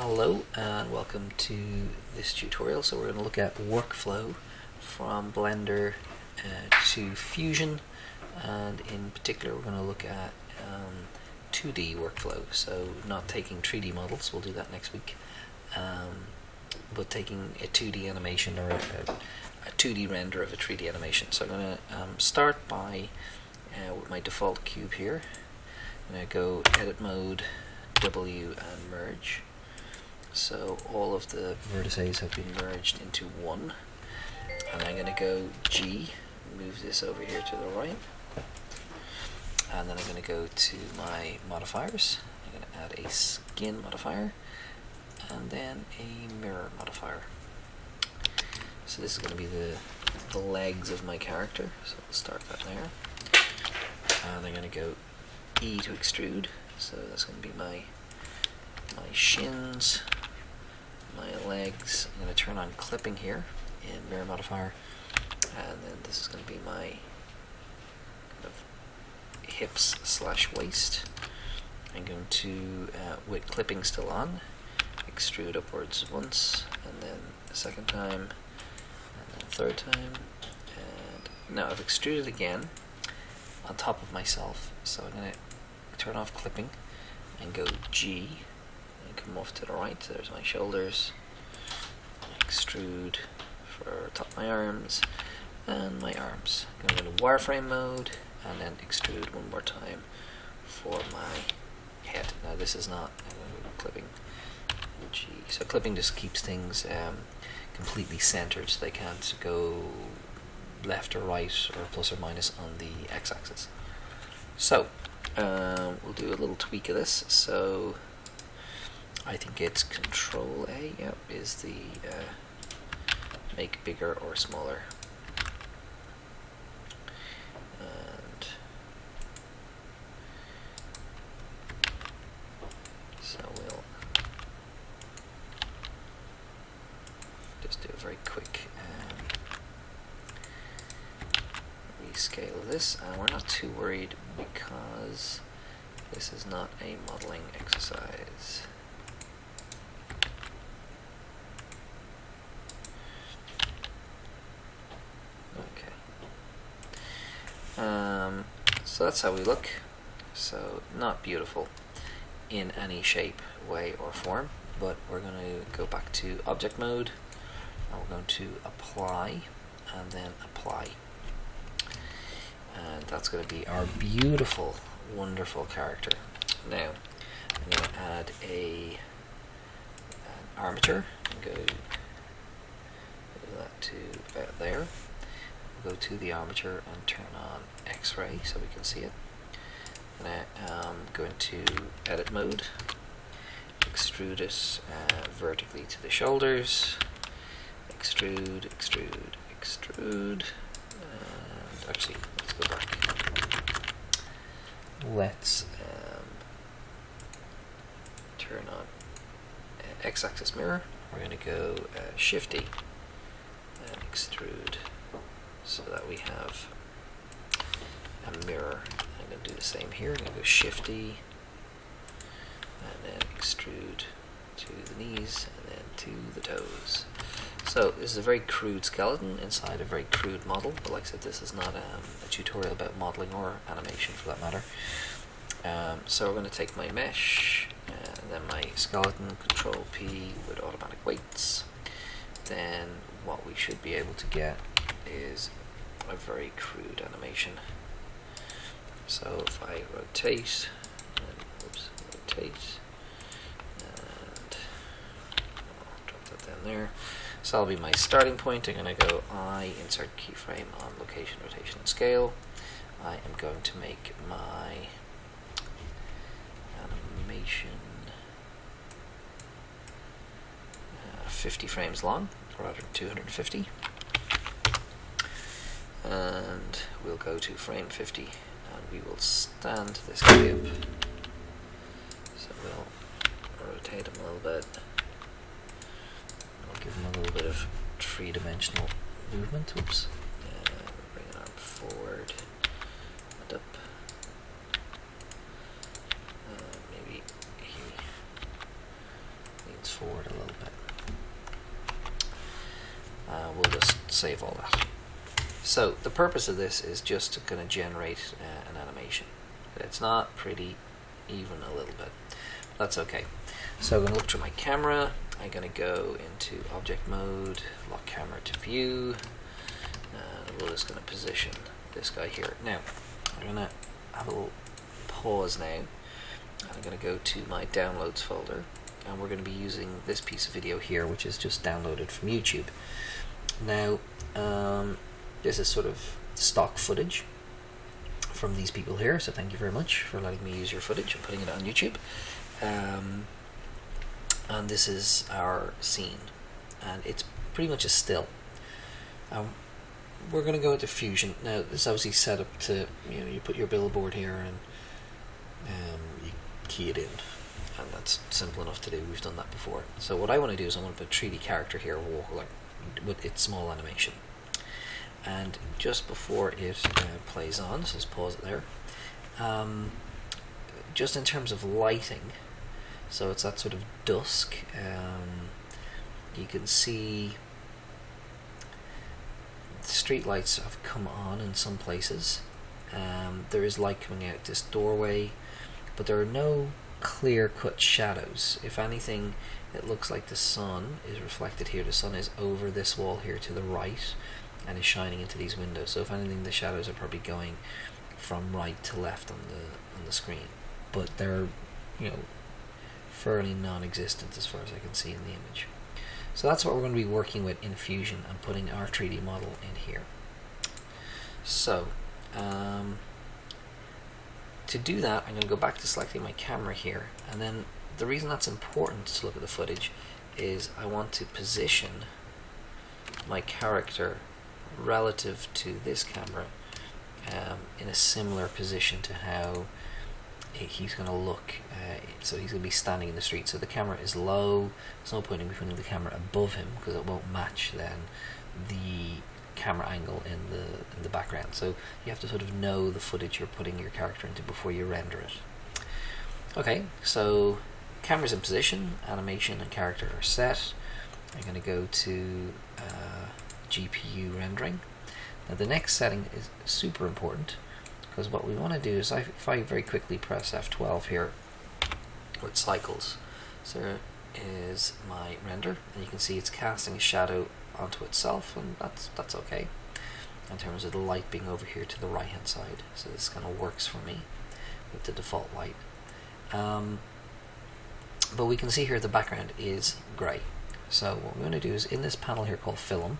Hello and welcome to this tutorial. So we're going to look at workflow from Blender to Fusion, and in particular we're going to look at 2D workflow. So not taking 3D models, we'll do that next week, but taking a 2D animation or a 2D render of a 3D animation. So I'm going to start by with my default cube here. I'm going to go edit mode, W and merge. So all of the vertices have been merged into one, and I'm going to go G, move this over here to the right, and then I'm going to go to my modifiers. I'm going to add a skin modifier and then a mirror modifier. So this is going to be the legs of my character, so we'll start that there, and I'm going to go E to extrude, so that's going to be my shins, my legs. I'm going to turn on clipping here in mirror modifier, and then this is going to be my kind of hips / waist. I'm going to, with clipping still on, extrude upwards once, and then a second time, and then a third time, and now I've extruded again on top of myself, so I'm going to turn off clipping and go G, come off to the right. So there's my shoulders, extrude for top of my arms and my arms. I'm going to go to wireframe mode and then extrude one more time for my head. Now this is not clipping G. So clipping just keeps things completely centered, so they can't go left or right or plus or minus on the x-axis. So we'll do a little tweak of this. So I think it's Control A, yep, is the make bigger or smaller. And so we'll just do a very quick rescale of this, and we're not too worried because this is not a modeling exercise. So that's how we look. So not beautiful in any shape, way or form, but we're going to go back to object mode, and we're going to apply and then apply, and that's going to be our beautiful, wonderful character. Now I'm going to add an armature and go that to about there. Go to the armature and turn on X-ray so we can see it. And I'm going to edit mode, extrude it vertically to the shoulders, extrude, extrude, extrude, and actually let's go back. Let's turn on X-axis mirror. We're going to go Shift-E and extrude, so that we have a mirror. I'm going to do the same here. I'm going to go Shift-E and then extrude to the knees and then to the toes. So this is a very crude skeleton inside a very crude model, but like I said, this is not a tutorial about modeling or animation for that matter. So we're going to take my mesh and then my skeleton, Control P with automatic weights. Then what we should be able to get is a very crude animation. So if I rotate, and, rotate, and drop that down there. So that'll be my starting point. I'm going to go I, insert keyframe on location, rotation, and scale. I am going to make my animation 50 frames long, rather than 250. And we'll go to frame 50 and we will stand this guy up. So we'll rotate him a little bit. We'll give him a little bit of three-dimensional movement. Oops. Bring an arm forward and up. Maybe he slides forward a little bit. We'll just save all that. So the purpose of this is just to kind of generate an animation. It's not pretty even a little bit. That's okay. So I'm going to look through my camera. I'm going to go into object mode, lock camera to view, and we're just going to position this guy here. Now, I'm going to have a little pause now. I'm going to go to my downloads folder, and we're going to be using this piece of video here, which is just downloaded from YouTube. Now, this is sort of stock footage from these people here, so thank you very much for letting me use your footage and putting it on YouTube. And this is our scene, and it's pretty much a still. We're going to go into Fusion. Now, this is obviously set up to, you put your billboard here and you key it in, and that's simple enough to do. We've done that before. So what I want to do is I want to put a 3D character here, like with its small animation. And just before it plays on, so let's pause it there. Just in terms of lighting, so it's that sort of dusk. You can see the street lights have come on in some places. There is light coming out this doorway, but there are no clear-cut shadows. If anything, it looks like the sun is reflected here. The sun is over this wall here to the right and is shining into these windows. So if anything, the shadows are probably going from right to left on the screen, but they're fairly non-existent as far as I can see in the image. So that's what we're going to be working with in Fusion and putting our 3D model in here. So to do that, I'm going to go back to selecting my camera here, and then the reason that's important to look at the footage is I want to position my character relative to this camera in a similar position to how he's going to look. So he's going to be standing in the street, so the camera is low. There's no point in putting the camera above him because it won't match then the camera angle in the background. So you have to sort of know the footage you're putting your character into before you render it. Okay, so camera's in position, animation and character are set. I'm going to go to GPU rendering. Now the next setting is super important, because what we want to do is if I very quickly press F12 here with cycles, so there is my render, and you can see it's casting a shadow onto itself, and that's okay in terms of the light being over here to the right hand side. So this kind of works for me with the default light. But we can see here the background is grey. So what we're going to do is in this panel here called Film,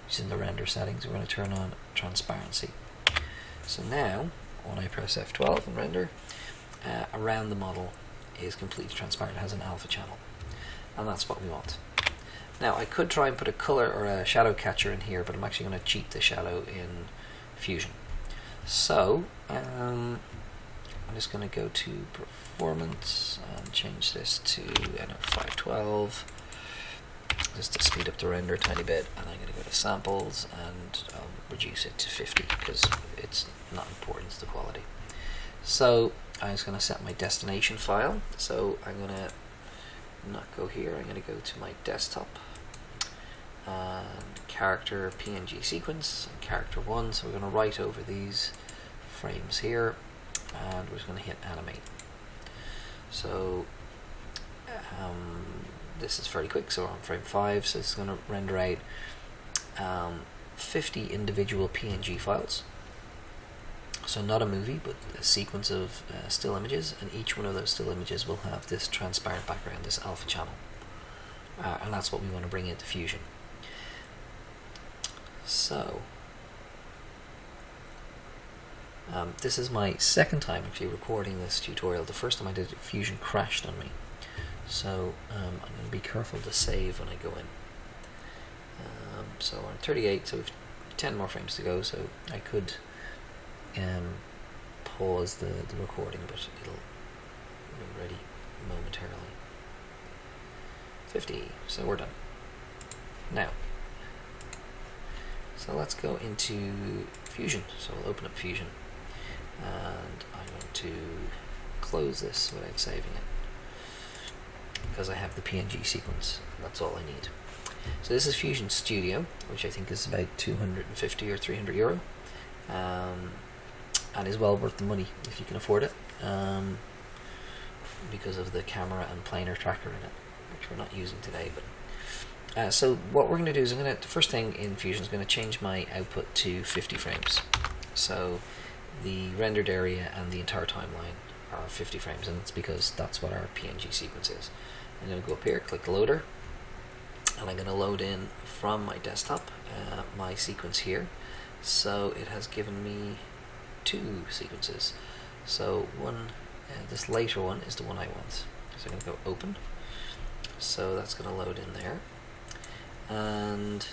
which is in the render settings, we're going to turn on transparency. So now when I press F12 and render, around the model is completely transparent. It has an alpha channel, and that's what we want. Now I could try and put a color or a shadow catcher in here, but I'm actually going to cheat the shadow in Fusion. So I'm just going to go to performance and change this to 512 just to speed up the render a tiny bit, and I'm going to go to samples and I'll reduce it to 50 because it's not important to the quality. So I'm just going to set my destination file. So I'm going to not go here, I'm going to go to my desktop and character PNG sequence and character 1. So we're going to write over these frames here, and we're just going to hit animate. So this is fairly quick, so we're on frame 5, so it's going to render out 50 individual PNG files. So not a movie, but a sequence of still images, and each one of those still images will have this transparent background, this alpha channel, and that's what we want to bring into Fusion. So this is my second time actually recording this tutorial. The first time I did it, Fusion crashed on me, so I'm going to be careful to save when I go in. So we're on 38, so we've 10 more frames to go, so I could pause the recording, but it'll be ready momentarily. 50, so we're done. Now, so let's go into Fusion. So we'll open up Fusion, and I'm going to close this without saving it. because I have the PNG sequence. That's all I need. So this is Fusion Studio, which I think is about 250 or 300 euro, and is well worth the money if you can afford it, because of the camera and planar tracker in it, which we're not using today. But so what we're going to do is the first thing in Fusion is going to change my output to 50 frames. So the rendered area and the entire timeline are 50 frames, and it's because that's what our PNG sequence is. I'm going to go up here, click Loader, and I'm going to load in from my desktop my sequence here. So it has given me 2 sequences. So one, this later one is the one I want. So I'm going to go Open. So that's going to load in there. And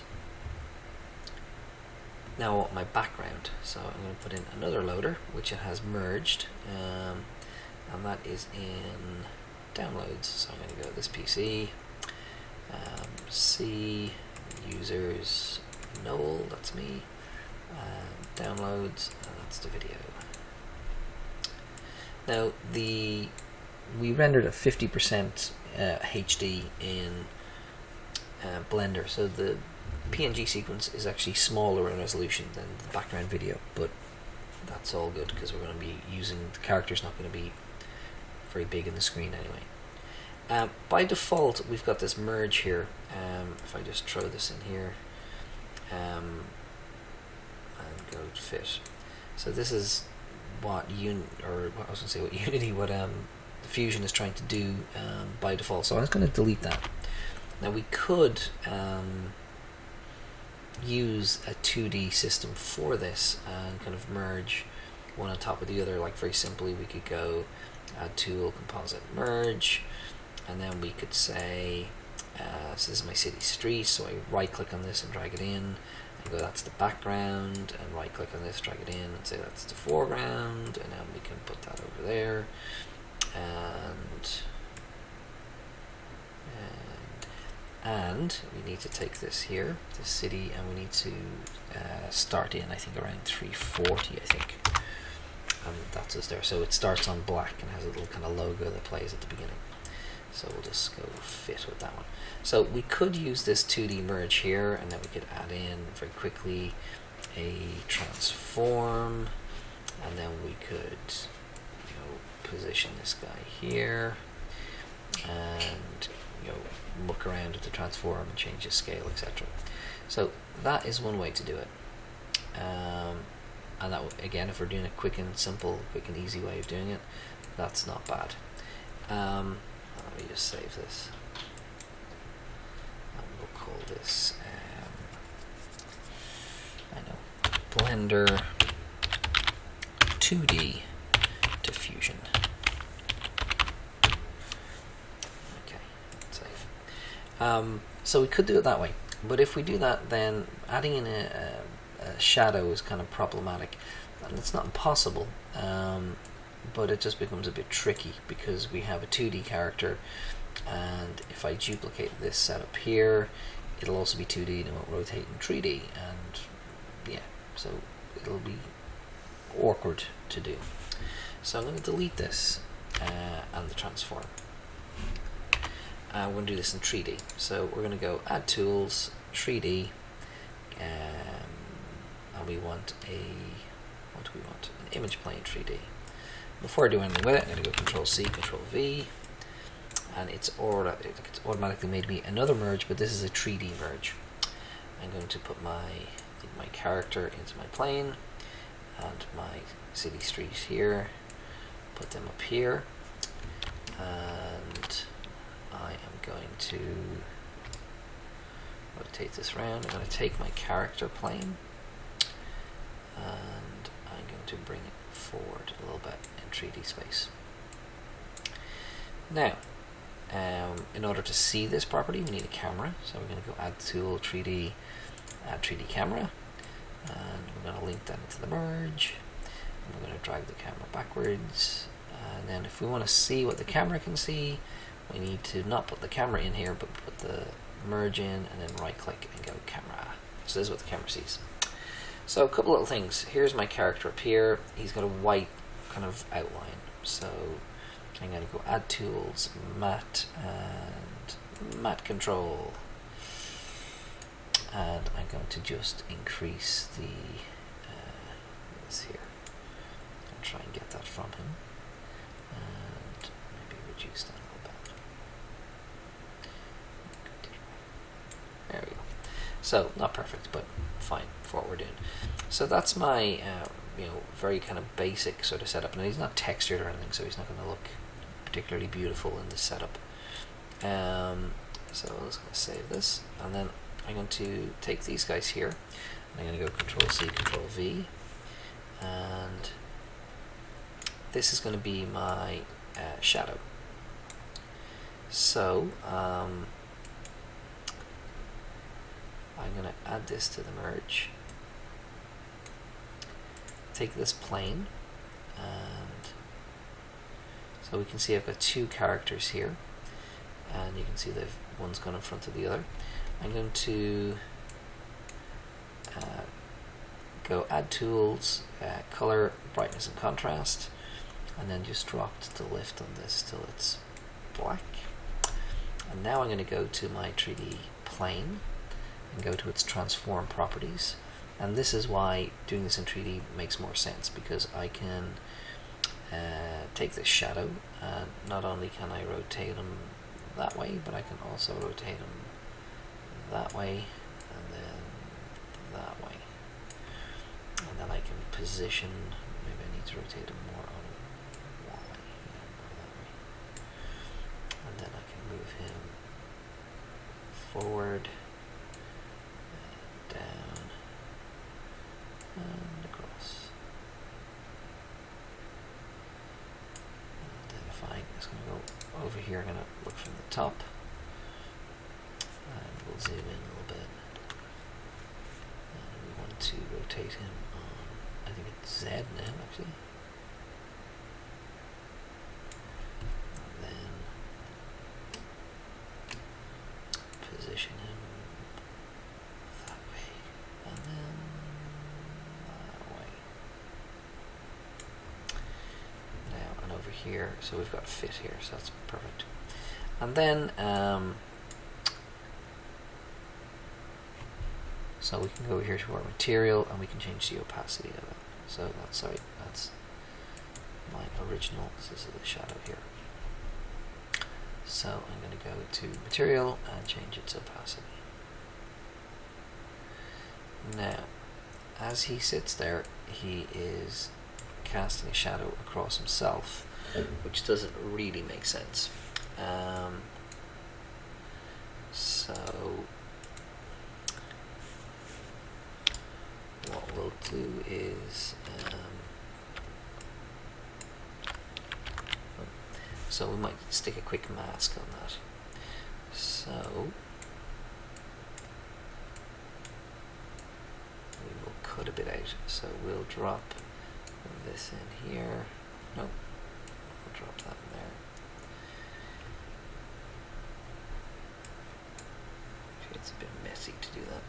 now I want my background. So I'm going to put in another loader, which it has merged, and that is in Downloads. So I'm going to go this PC. C, users, Noel, that's me, downloads, and that's the video. Now we rendered at 50% HD in Blender, so the PNG sequence is actually smaller in resolution than the background video, but that's all good because we're going to be using, the character's not going to be very big in the screen anyway. By default, we've got this merge here. If I just throw this in here and go fit, so this is what Fusion is trying to do by default. So I'm just going to delete that. Now we could use a 2D system for this and kind of merge one on top of the other. Like very simply, we could go Add Tool, Composite, Merge. And then we could say, so this is my city street, so I right click on this and drag it in, and go that's the background, and right click on this, drag it in, and say that's the foreground, and then we can put that over there, and we need to take this here, this city, and we need to start in, I think, around 340, I think, and that's us there. So it starts on black and has a little kind of logo that plays at the beginning. So we'll just go fit with that one. So we could use this 2D merge here, and then we could add in very quickly a transform, and then we could, position this guy here, and look around at the transform and change the scale, etc. So that is one way to do it. And that, again, if we're doing a quick and easy way of doing it, that's not bad. Let me just save this, and we'll call this Blender 2D to Fusion. Okay, save. So we could do it that way, but if we do that, then adding in a shadow is kind of problematic, and it's not impossible. But it just becomes a bit tricky because we have a 2D character, and if I duplicate this setup here, it'll also be 2D and it won't rotate in 3D, and yeah, so it'll be awkward to do. So I'm going to delete this and the transform. We're going to do this in 3D. So we're going to go Add Tools, 3D, and we want what do we want? An image plane 3D. Before I do anything with it, I'm going to go Control C, Control V, and it's automatically made me another merge, but this is a 3D merge. I'm going to put my character into my plane, and my city street here, put them up here, and I am going to rotate this around. I'm going to take my character plane, and I'm going to bring it forward a little bit in 3D space. Now, in order to see this property, we need a camera. So we're going to go Add Tool, 3D, Add 3D Camera, and we're going to link that into the merge. And we're going to drag the camera backwards, and then if we want to see what the camera can see, we need to not put the camera in here, but put the merge in, and then right click and go camera. So this is what the camera sees. So a couple little things. Here's my character up here. He's got a white kind of outline. So I'm going to go add tools, matte, and matte control. And I'm going to just increase the this here. I'll try and get that from him. And maybe reduce that a little bit. There we go. So, not perfect, but fine for what we're doing. So that's my very kind of basic sort of setup. Now he's not textured or anything, so he's not going to look particularly beautiful in this setup. So I'm just going to save this, and then I'm going to take these guys here, and I'm going to go Control C, Control V, and this is going to be my shadow. So I'm going to add this to the merge. Take this plane, and so we can see I've got two characters here, and you can see that one's gone in front of the other. I'm going to go add tools, color, brightness and contrast, and then just drop the lift on this till it's black. And now I'm going to go to my 3D plane and go to its transform properties. And this is why doing this in 3D makes more sense, because I can take this shadow, and not only can I rotate them that way, but I can also rotate them that way, and then that way. And then I can position, maybe I need to rotate them more on Y, more that way. And then I can move him forward, down, and across. Identifying, it's going to go over here, I'm going to look from the top, and we'll zoom in a little bit. And we want to rotate him on, I think it's Z now actually. And then position him that way, and then that way. Now, and over here, so we've got fit here, so that's perfect. And then so we can go here to our material, and we can change the opacity of it. So that's my original. This is the shadow here. So I'm going to go to material and change its opacity. Now, as he sits there, he is casting a shadow across himself, which doesn't really make sense. So what we'll do is so we might stick a quick mask on that. So we will cut a bit out. So we'll drop this in here. Nope, we'll drop that in there. Actually, it's a bit messy to do that.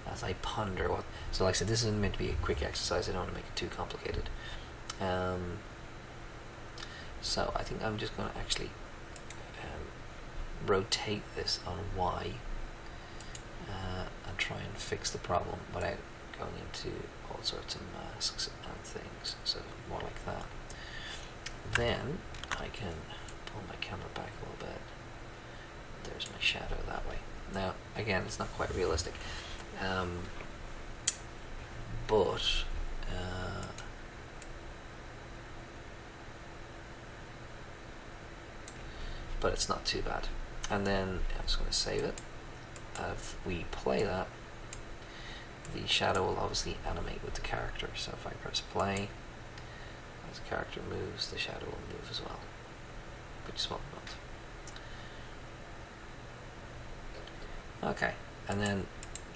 As I ponder what, so like I said, this isn't meant to be a quick exercise. I don't want to make it too complicated. So I think I'm just going to actually rotate this on Y and try and fix the problem without going into all sorts of masks and things. So more like that. Then I can pull my camera back a little bit. There's my shadow that way. Now, again, it's not quite realistic, but it's not too bad. And then I'm just going to save it. If we play that, the shadow will obviously animate with the character. So if I press play, as the character moves, the shadow will move as well, which is what we want. Okay, and then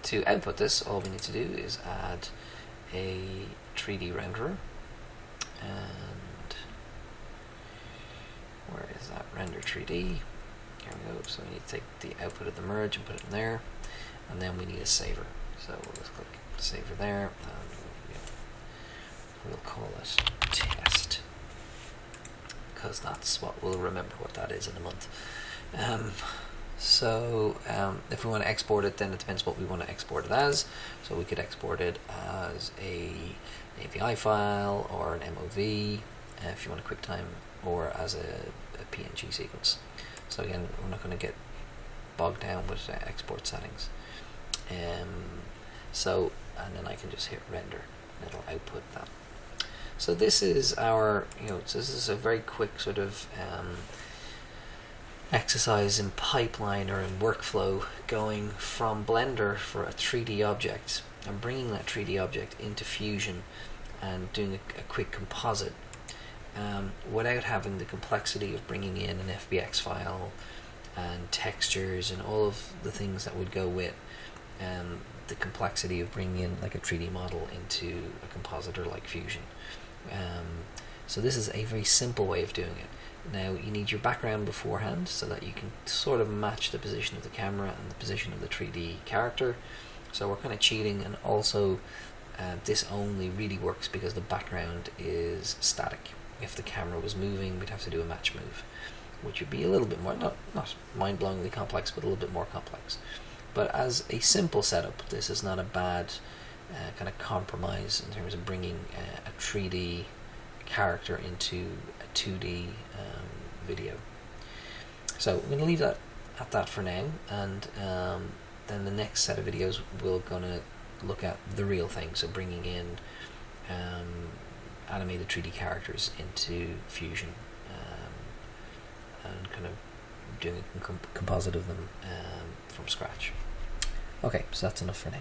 to output this, all we need to do is add a 3D renderer. And where is that? Render 3D. Here we go. So we need to take the output of the merge and put it in there. and then we need a saver. So let's click saver there, and we'll call it test, because that's what we'll remember what that is in a month. If we want to export it, then it depends what we want to export it as. So we could export it as an API file or an MOV if you want a QuickTime, or as a PNG sequence. So again, we're not going to get bogged down with export settings. And then I can just hit render, and it'll output that. So this is our, so this is a very quick sort of exercise in pipeline or in workflow, going from Blender for a 3D object and bringing that 3D object into Fusion and doing a quick composite without having the complexity of bringing in an FBX file and textures and all of the things that would go with the complexity of bringing in like a 3D model into a compositor like Fusion. So this is a very simple way of doing it. Now you need your background beforehand so that you can sort of match the position of the camera and the position of the 3D character. So we're kind of cheating, and also this only really works because the background is static. If the camera was moving, we'd have to do a match move, which would be a little bit more, not mind-blowingly complex, but a little bit more complex. But as a simple setup, this is not a bad kind of compromise in terms of bringing a 3D character into a 2D video. So we're going to leave that at that for now, and then the next set of videos we're going to look at the real thing, so bringing in animated 3D characters into Fusion and kind of doing a composite of them from scratch. Okay, so that's enough for now.